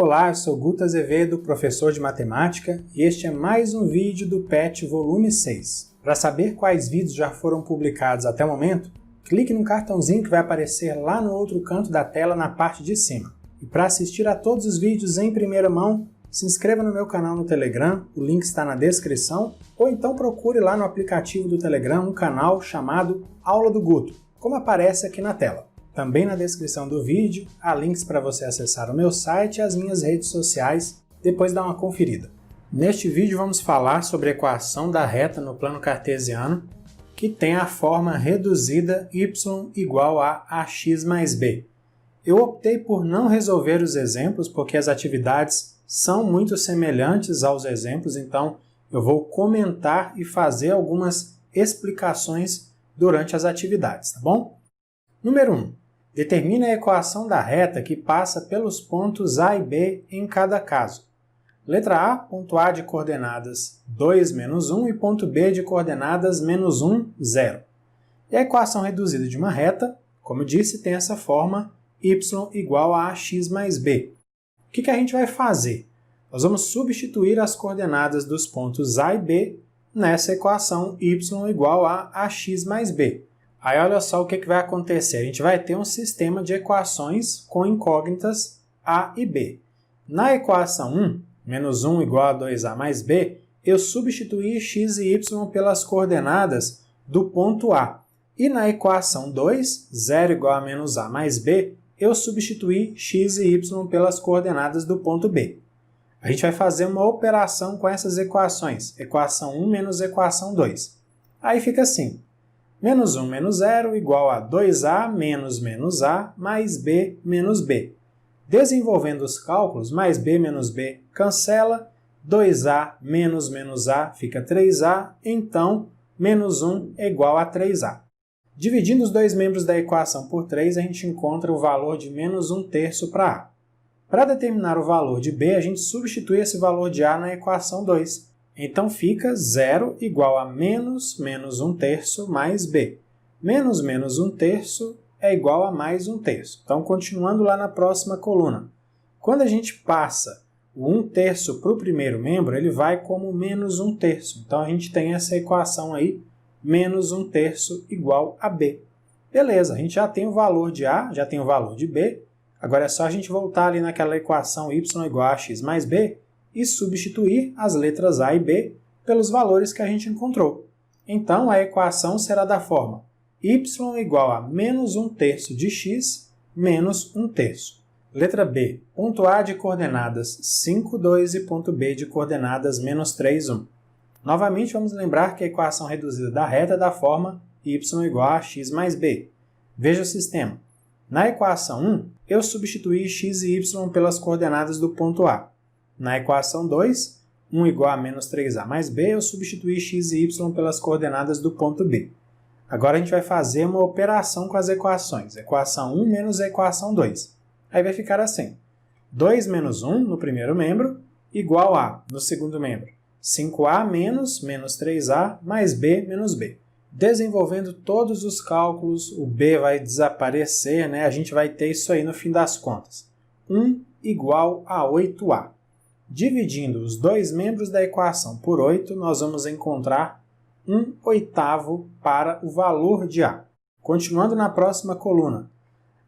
Olá, eu sou Guto Azevedo, professor de matemática, e este é mais um vídeo do PET volume 6. Para saber quais vídeos já foram publicados até o momento, clique no cartãozinho que vai aparecer lá no outro canto da tela na parte de cima. E para assistir a todos os vídeos em primeira mão, se inscreva no meu canal no Telegram, o link está na descrição, ou então procure lá no aplicativo do Telegram um canal chamado Aula do Guto, como aparece aqui na tela. Também na descrição do vídeo há links para você acessar o meu site e as minhas redes sociais, depois dá uma conferida. Neste vídeo vamos falar sobre a equação da reta no plano cartesiano, que tem a forma reduzida y igual a ax mais b. Eu optei por não resolver os exemplos porque as atividades são muito semelhantes aos exemplos, então eu vou comentar e fazer algumas explicações durante as atividades, tá bom? Número 1. Determine a equação da reta que passa pelos pontos A e B em cada caso. Letra A, ponto A de coordenadas 2, menos 1 e ponto B de coordenadas menos 1, 0. E a equação reduzida de uma reta, como eu disse, tem essa forma y igual a ax mais b. O que a gente vai fazer? Nós vamos substituir as coordenadas dos pontos A e B nessa equação y igual a ax mais b. Aí olha só o que vai acontecer. A gente vai ter um sistema de equações com incógnitas A e B. Na equação 1, menos 1 igual a 2a mais b, eu substituí x e y pelas coordenadas do ponto A. E na equação 2, 0 igual a menos a mais b, eu substituí x e y pelas coordenadas do ponto B. A gente vai fazer uma operação com essas equações, equação 1 menos equação 2. Aí fica assim, menos 1 menos 0 igual a 2a menos menos a mais b menos b. Desenvolvendo os cálculos, mais b menos b cancela, 2a menos menos a fica 3a, então menos 1 é igual a 3a. Dividindo os dois membros da equação por 3, a gente encontra o valor de menos 1/3 para a. Para determinar o valor de b, a gente substitui esse valor de a na equação 2. Então fica 0 igual a menos menos 1/3 mais b. Menos menos 1/3 é igual a mais 1/3. Então, continuando lá na próxima coluna. Quando a gente passa o 1/3 para o primeiro membro, ele vai como menos 1/3. Então, a gente tem essa equação aí, menos 1/3 igual a b. Beleza, a gente já tem o valor de a, já tem o valor de b. Agora é só a gente voltar ali naquela equação y igual a x mais b e substituir as letras a e b pelos valores que a gente encontrou. Então, a equação será da forma y igual a menos 1/3 de x menos 1/3. Letra B, ponto A de coordenadas 5, 2 e ponto B de coordenadas menos 3, 1. Novamente, vamos lembrar que a equação reduzida da reta é da forma y igual a x mais b. Veja o sistema. Na equação 1, eu substituí x e y pelas coordenadas do ponto A. Na equação 2, 1 igual a menos 3a mais b, eu substituí x e y pelas coordenadas do ponto B. Agora a gente vai fazer uma operação com as equações. Equação 1 menos a equação 2. Aí vai ficar assim. 2 menos 1 no primeiro membro, igual a, no segundo membro, 5a menos menos 3a mais b menos b. Desenvolvendo todos os cálculos, o b vai desaparecer, né? A gente vai ter isso aí no fim das contas. 1 igual a 8a. Dividindo os dois membros da equação por 8, nós vamos encontrar 1/8 para o valor de a. Continuando na próxima coluna.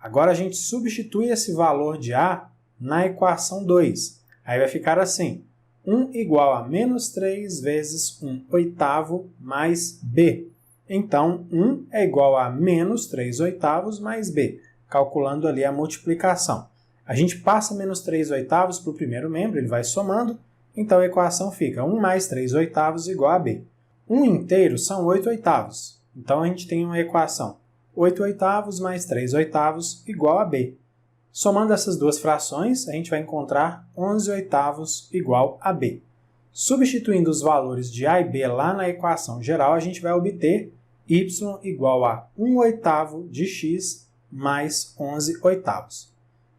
Agora a gente substitui esse valor de a na equação 2. Aí vai ficar assim. 1 igual a menos 3 vezes 1/8 mais b. Então, 1 é igual a menos 3/8 mais b, calculando ali a multiplicação. A gente passa menos 3/8 para o primeiro membro, ele vai somando, então a equação fica 1 mais 3/8 igual a b. 1 inteiro são 8/8, então a gente tem uma equação 8/8 mais 3/8 igual a b. Somando essas duas frações, a gente vai encontrar 11/8 igual a b. Substituindo os valores de a e b lá na equação geral, a gente vai obter y igual a 1/8 de x mais 11/8.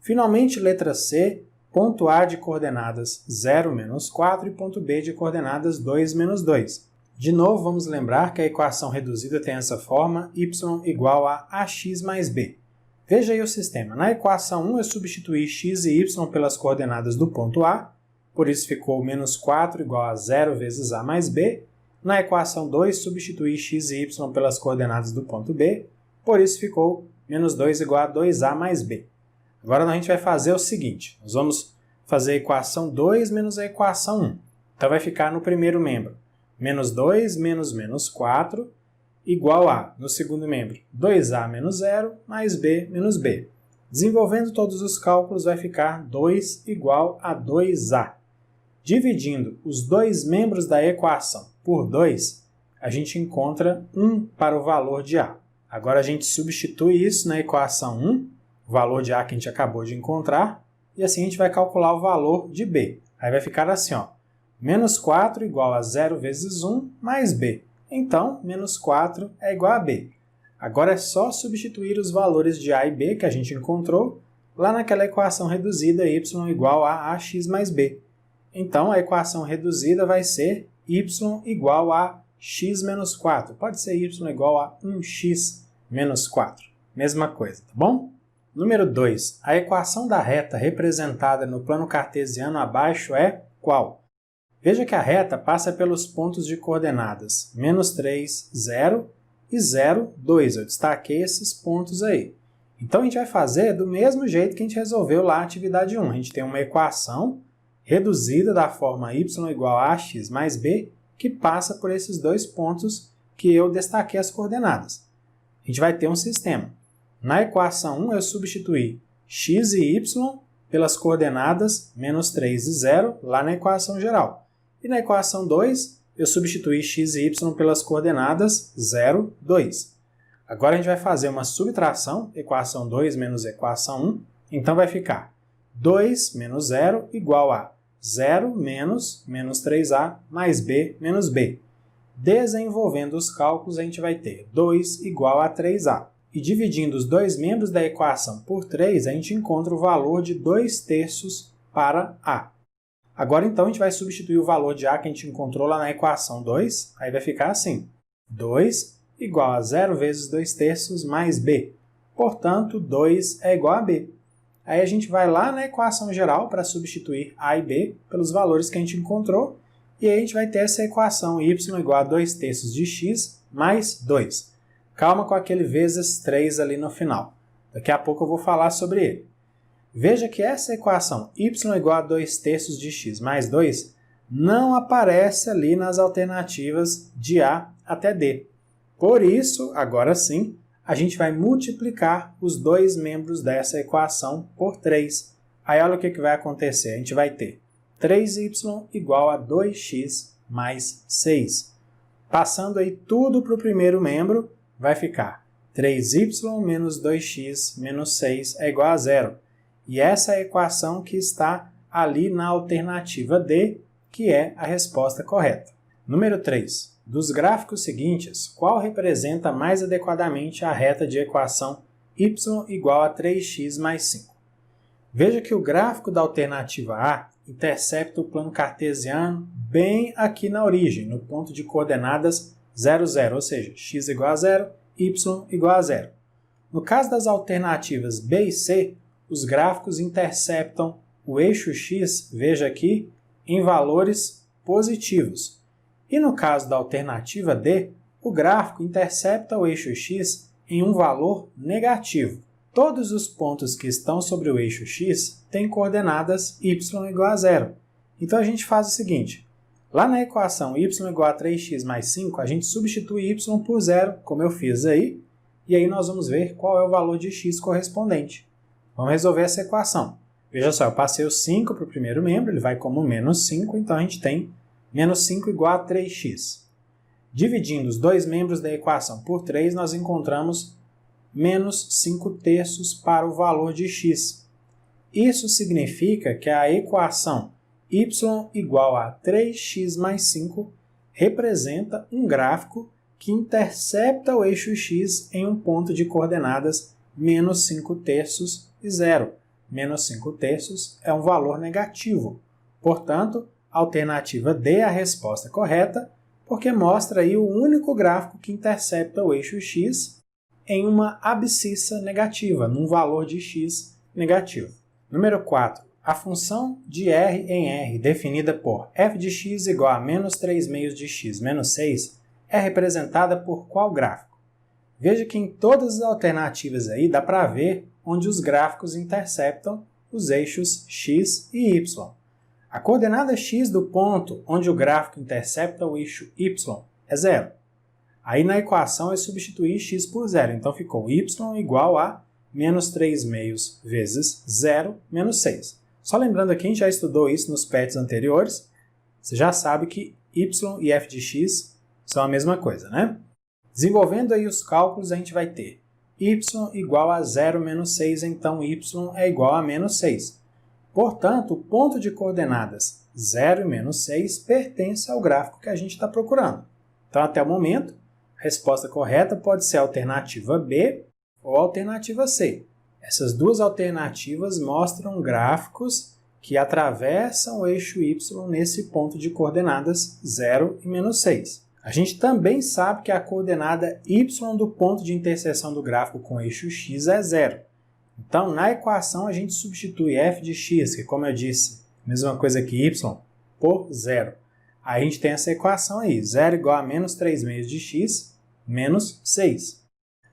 Finalmente, letra C, ponto A de coordenadas 0, menos 4 e ponto B de coordenadas 2, menos 2. De novo, vamos lembrar que a equação reduzida tem essa forma, y igual a ax mais b. Veja aí o sistema. Na equação 1 eu substituí x e y pelas coordenadas do ponto A, por isso ficou menos 4 igual a 0 vezes A mais B. Na equação 2 substituí x e y pelas coordenadas do ponto B, por isso ficou menos 2 igual a 2A mais B. Agora a gente vai fazer o seguinte, nós vamos fazer a equação 2 menos a equação 1. Então vai ficar no primeiro membro, menos 2 menos menos 4, igual a, no segundo membro, 2A menos 0 mais B menos B. Desenvolvendo todos os cálculos vai ficar 2 igual a 2A. Dividindo os dois membros da equação por 2, a gente encontra 1 para o valor de A. Agora a gente substitui isso na equação 1, o valor de A que a gente acabou de encontrar, e assim a gente vai calcular o valor de B. Aí vai ficar assim, ó, menos 4 igual a 0 vezes 1 mais B. Então, menos 4 é igual a B. Agora é só substituir os valores de A e B que a gente encontrou lá naquela equação reduzida y igual a ax mais b. Então, a equação reduzida vai ser y igual a x menos 4. Pode ser y igual a 1x menos 4. Mesma coisa, tá bom? Número 2. A equação da reta representada no plano cartesiano abaixo é qual? Veja que a reta passa pelos pontos de coordenadas menos 3, 0 e 0, 2. Eu destaquei esses pontos aí. Então, a gente vai fazer do mesmo jeito que a gente resolveu lá a atividade 1. A gente tem uma equação reduzida da forma y igual a ax mais b, que passa por esses dois pontos que eu destaquei as coordenadas. A gente vai ter um sistema. Na equação 1, eu substituí x e y pelas coordenadas menos 3 e 0, lá na equação geral. E na equação 2, eu substituí x e y pelas coordenadas 0, 2. Agora a gente vai fazer uma subtração, equação 2 menos equação 1, então vai ficar 2 menos 0 igual a 0 menos 3a mais b menos b. Desenvolvendo os cálculos, a gente vai ter 2 igual a 3a. E dividindo os dois membros da equação por 3, a gente encontra o valor de 2/3 para a. Agora, então, a gente vai substituir o valor de a que a gente encontrou lá na equação 2, aí vai ficar assim, 2 igual a 0 vezes 2/3 mais b. Portanto, 2 é igual a b. Aí a gente vai lá na equação geral para substituir a e b pelos valores que a gente encontrou, e aí a gente vai ter essa equação y igual a 2/3 de x mais 2. Calma com aquele vezes 3 ali no final. Daqui a pouco eu vou falar sobre ele. Veja que essa equação y igual a 2/3 de x mais 2 não aparece ali nas alternativas de a até d. Por isso, agora sim, a gente vai multiplicar os dois membros dessa equação por 3. Aí olha o que vai acontecer. A gente vai ter 3y igual a 2x mais 6. Passando aí tudo para o primeiro membro, vai ficar 3y menos 2x menos 6 é igual a 0. E essa é a equação que está ali na alternativa D, que é a resposta correta. Número 3. Dos gráficos seguintes, qual representa mais adequadamente a reta de equação y igual a 3x mais 5? Veja que o gráfico da alternativa A intercepta o plano cartesiano bem aqui na origem, no ponto de coordenadas 0, 0, ou seja, x igual a 0, y igual a 0. No caso das alternativas B e C, os gráficos interceptam o eixo x, veja aqui, em valores positivos. E no caso da alternativa D, o gráfico intercepta o eixo x em um valor negativo. Todos os pontos que estão sobre o eixo x têm coordenadas y igual a 0. Então a gente faz o seguinte, lá na equação y igual a 3x mais 5, a gente substitui y por 0, como eu fiz aí, e aí nós vamos ver qual é o valor de x correspondente. Vamos resolver essa equação. Veja só, eu passei o 5 para o primeiro membro, ele vai como menos 5, então a gente tem menos 5 igual a 3x. Dividindo os dois membros da equação por 3, nós encontramos menos 5/3 para o valor de x. Isso significa que a equação y igual a 3x mais 5 representa um gráfico que intercepta o eixo x em um ponto de coordenadas menos 5/3 e 0. Menos 5/3 é um valor negativo. Portanto, a alternativa D é a resposta correta, porque mostra aí o único gráfico que intercepta o eixo x em uma abscissa negativa, num valor de x negativo. Número 4. A função de r em r, definida por f de x igual a menos 3/2 de x menos 6, é representada por qual gráfico? Veja que em todas as alternativas aí dá para ver onde os gráficos interceptam os eixos x e y. A coordenada x do ponto onde o gráfico intercepta o eixo y é 0. Aí na equação é substituir x por 0, então ficou y igual a menos 3/2 vezes 0 menos 6. Só lembrando aqui, a gente já estudou isso nos PETs anteriores, você já sabe que y e f de x são a mesma coisa, né? Desenvolvendo aí os cálculos, a gente vai ter y igual a 0 menos 6, então y é igual a menos 6. Portanto, o ponto de coordenadas 0 e menos 6 pertence ao gráfico que a gente está procurando. Então, até o momento, a resposta correta pode ser a alternativa B ou a alternativa C. Essas duas alternativas mostram gráficos que atravessam o eixo y nesse ponto de coordenadas 0 e menos 6. A gente também sabe que a coordenada y do ponto de interseção do gráfico com o eixo x é 0. Então, na equação, a gente substitui f de x, que como eu disse, mesma coisa que y, por 0. Aí a gente tem essa equação aí, 0 igual a menos 3/2 de x menos 6.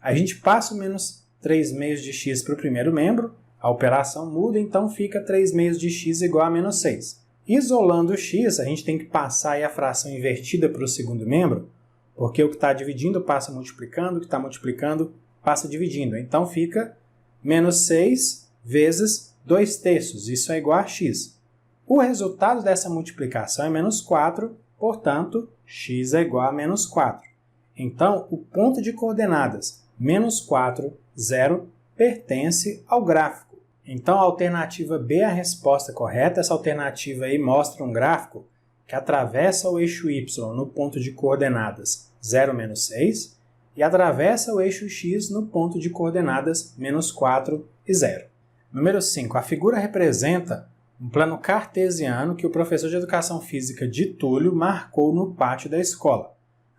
A gente passa o menos 3/2 de x para o primeiro membro, a operação muda, então fica 3/2 de x igual a menos 6. Isolando o x, a gente tem que passar aí a fração invertida para o segundo membro, porque o que está dividindo passa multiplicando, o que está multiplicando passa dividindo. Então fica menos 6 vezes 2/3, isso é igual a x. O resultado dessa multiplicação é menos 4, portanto, x é igual a menos 4. Então, o ponto de coordenadas menos 4, 0, pertence ao gráfico. Então, a alternativa B é a resposta correta. Essa alternativa aí mostra um gráfico que atravessa o eixo y no ponto de coordenadas 0, menos 6 e atravessa o eixo x no ponto de coordenadas menos 4 e 0. Número 5. A figura representa um plano cartesiano que o professor de Educação Física de Túlio marcou no pátio da escola.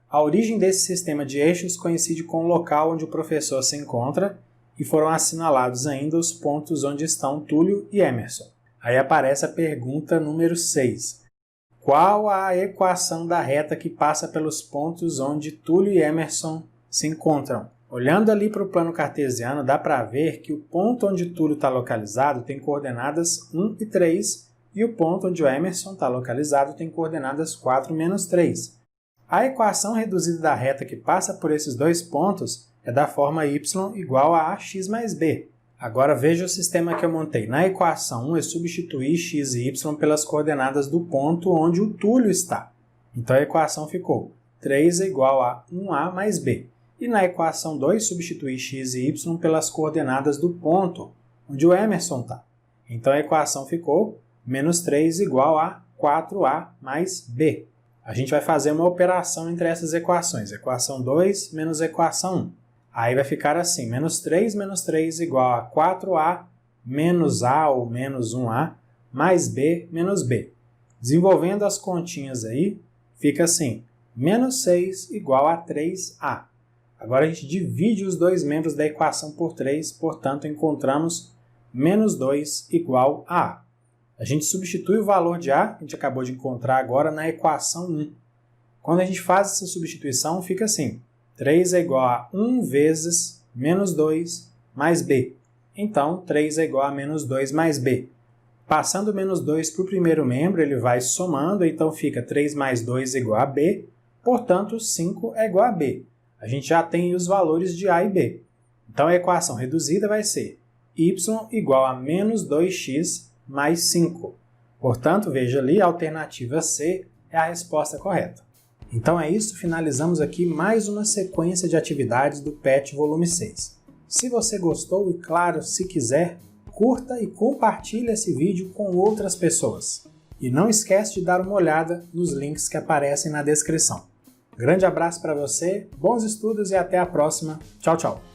A origem desse sistema de eixos coincide com o local onde o professor se encontra e foram assinalados ainda os pontos onde estão Túlio e Emerson. Aí aparece a pergunta número 6. Qual a equação da reta que passa pelos pontos onde Túlio e Emerson se encontram? Olhando ali para o plano cartesiano, dá para ver que o ponto onde Túlio está localizado tem coordenadas 1 e 3, e o ponto onde o Emerson está localizado tem coordenadas 4 menos 3. A equação reduzida da reta que passa por esses dois pontos é da forma y igual a ax mais b. Agora veja o sistema que eu montei. Na equação 1, eu substituí x e y pelas coordenadas do ponto onde o Túlio está. Então a equação ficou 3 é igual a 1a mais b. E na equação 2, substituí x e y pelas coordenadas do ponto onde o Emerson está. Então a equação ficou menos 3 igual a 4a mais b. A gente vai fazer uma operação entre essas equações. Equação 2 menos equação 1. Aí vai ficar assim, menos 3 igual a 4a menos a ou menos 1a mais b menos b. Desenvolvendo as continhas aí, fica assim, menos 6 igual a 3a. Agora a gente divide os dois membros da equação por 3, portanto encontramos menos 2 igual a a. A gente substitui o valor de a, que a gente acabou de encontrar agora, na equação 1. Quando a gente faz essa substituição, fica assim, 3 é igual a 1 vezes menos 2 mais b. Então, 3 é igual a menos 2 mais b. Passando o menos 2 para o primeiro membro, ele vai somando, então fica 3 mais 2 igual a b, portanto, 5 é igual a b. A gente já tem os valores de a e b. Então, a equação reduzida vai ser y igual a menos 2x mais 5. Portanto, veja ali, a alternativa C é a resposta correta. Então é isso, finalizamos aqui mais uma sequência de atividades do PET volume 6. Se você gostou e, claro, se quiser, curta e compartilhe esse vídeo com outras pessoas. E não esquece de dar uma olhada nos links que aparecem na descrição. Grande abraço para você, bons estudos e até a próxima. Tchau, tchau!